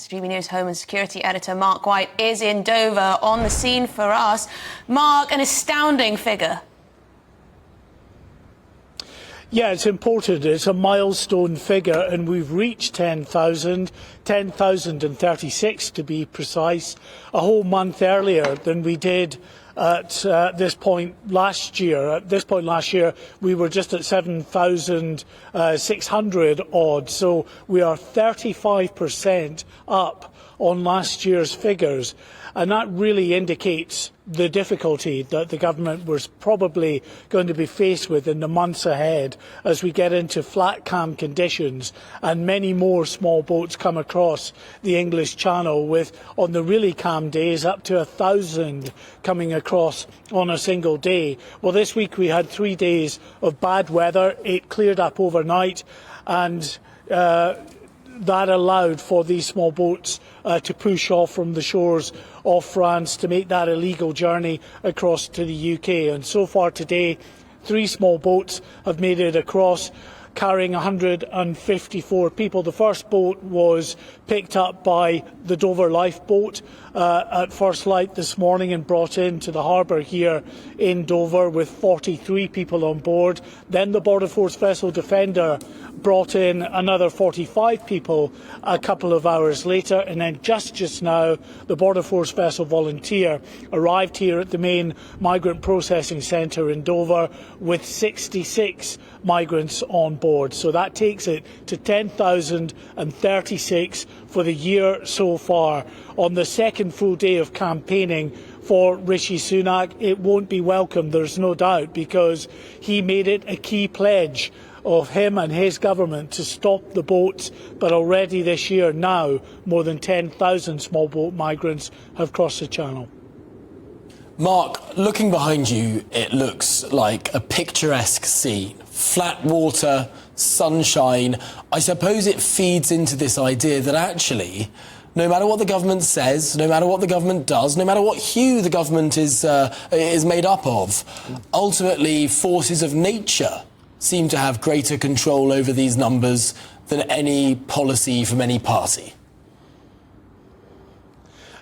GB News Home and Security Editor Mark White is in Dover on the scene for us. Mark, an astounding figure. Yeah, it's important. It's a milestone figure, and we've reached 10,000, 10,036 to be precise, a whole month earlier than we did at this point last year. At this point last year, we were just at 7,600 odd, so we are 35% up on last year's figures. And that really indicates the difficulty that the government was probably going to be faced with in the months ahead as we get into flat calm conditions and many more small boats come across the English Channel, with, on the really calm days, up to 1,000 coming across on a single day. Well, this week we had 3 days of bad weather. It cleared up overnight, and that allowed for these small boats to push off from the shores of France to make that illegal journey across to the UK. And so far today, 3 small boats have made it across, carrying 154 people. The first boat was picked up by the Dover Lifeboat at first light this morning and brought into the harbour here in Dover with 43 people on board. Then the Border Force vessel Defender brought in another 45 people a couple of hours later, and then just now the Border Force vessel Volunteer arrived here at the main migrant processing centre in Dover with 66 migrants on board. So that takes it to 10,036 for the year so far. On the second full day of campaigning for Rishi Sunak, it won't be welcome, there's no doubt, because he made it a key pledge of him and his government to stop the boats, but already this year now more than 10,000 small boat migrants have crossed the channel. Mark, looking behind you, it looks like a picturesque scene. Flat water, sunshine. I suppose it feeds into this idea that actually, no matter what the government says, no matter what the government does, no matter what hue the government is made up of, ultimately forces of nature seem to have greater control over these numbers than any policy from any party.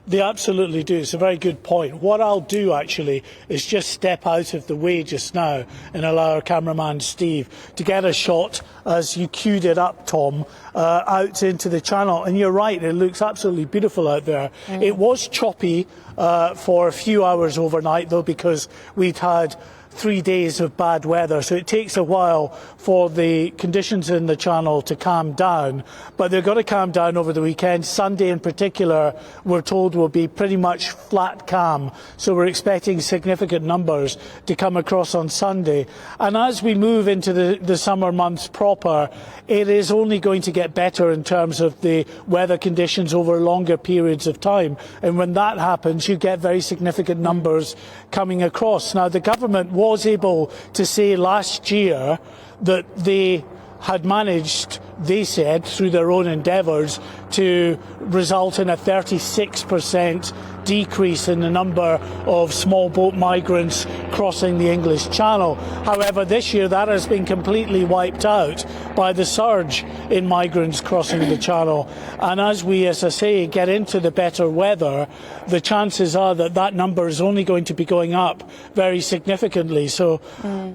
They absolutely do. It's a very good point. What I'll do, actually, is just step out of the way just now and allow our cameraman, Steve, to get a shot, as you queued it up, Tom, out into the channel. And you're right, it looks absolutely beautiful out there. It was choppy for a few hours overnight, though, because we'd had 3 days of bad weather, so it takes a while for the conditions in the channel to calm down, but they're going to calm down over the weekend. Sunday in particular, we're told, will be pretty much flat calm, so we're expecting significant numbers to come across on Sunday. And as we move into the summer months proper, it is only going to get better in terms of the weather conditions over longer periods of time, and when that happens you get very significant numbers coming across. Now, the government was able to say last year that they had managed, they said, through their own endeavours, to result in a 36% decrease in the number of small boat migrants crossing the English Channel. However, this year that has been completely wiped out by the surge in migrants crossing the Channel. And as we, as I say, get into the better weather, the chances are that that number is only going to be going up very significantly. So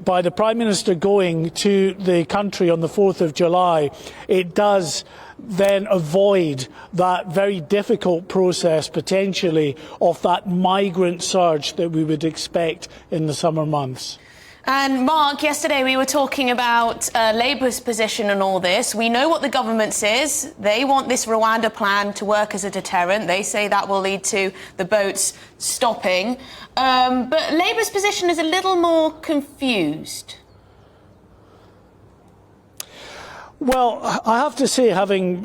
by the Prime Minister going to the country on the 4th of July, it does then avoid that very difficult process, potentially, of that migrant surge that we would expect in the summer months. And Mark, yesterday we were talking about Labour's position on all this. We know what the government says. They want this Rwanda plan to work as a deterrent. They say that will lead to the boats stopping. But Labour's position is a little more confused. Well, I have to say, having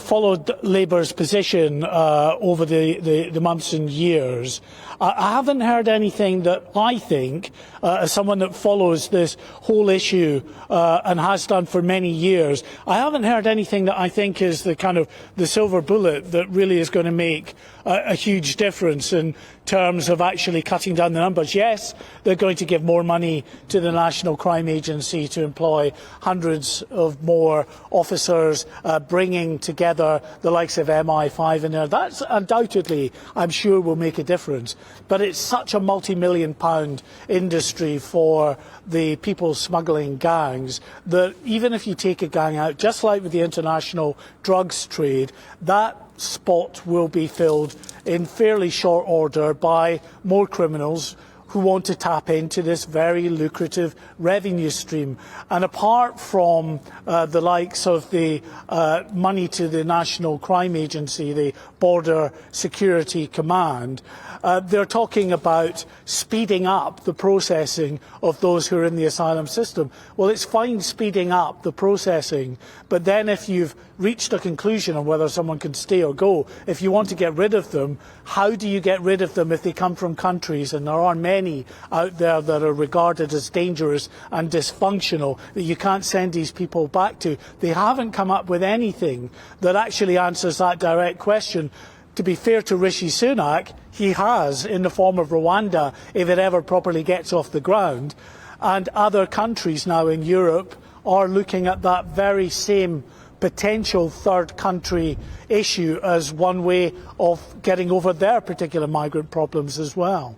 followed Labour's position over the months and years, I haven't heard anything that I think, as someone that follows this whole issue and has done for many years, I haven't heard anything that I think is the kind of the silver bullet that really is going to make a huge difference in terms of actually cutting down the numbers. Yes, they're going to give more money to the National Crime Agency to employ hundreds of more more officers bringing together the likes of MI5 in there. That's undoubtedly, I'm sure, will make a difference. But it's such a multi-million-pound industry for the people smuggling gangs that even if you take a gang out, just like with the international drugs trade, that spot will be filled in fairly short order by more criminals who want to tap into this very lucrative revenue stream. And apart from the likes of the money to the National Crime Agency, the Border Security Command, they're talking about speeding up the processing of those who are in the asylum system. Well, it's fine speeding up the processing, but then if you've reached a conclusion on whether someone can stay or go, if you want to get rid of them, how do you get rid of them if they come from countries, and there are many out there that are regarded as dangerous and dysfunctional, that you can't send these people back to? They haven't come up with anything that actually answers that direct question. To be fair to Rishi Sunak, he has, in the form of Rwanda, if it ever properly gets off the ground. And other countries now in Europe are looking at that very same potential third country issue as one way of getting over their particular migrant problems as well.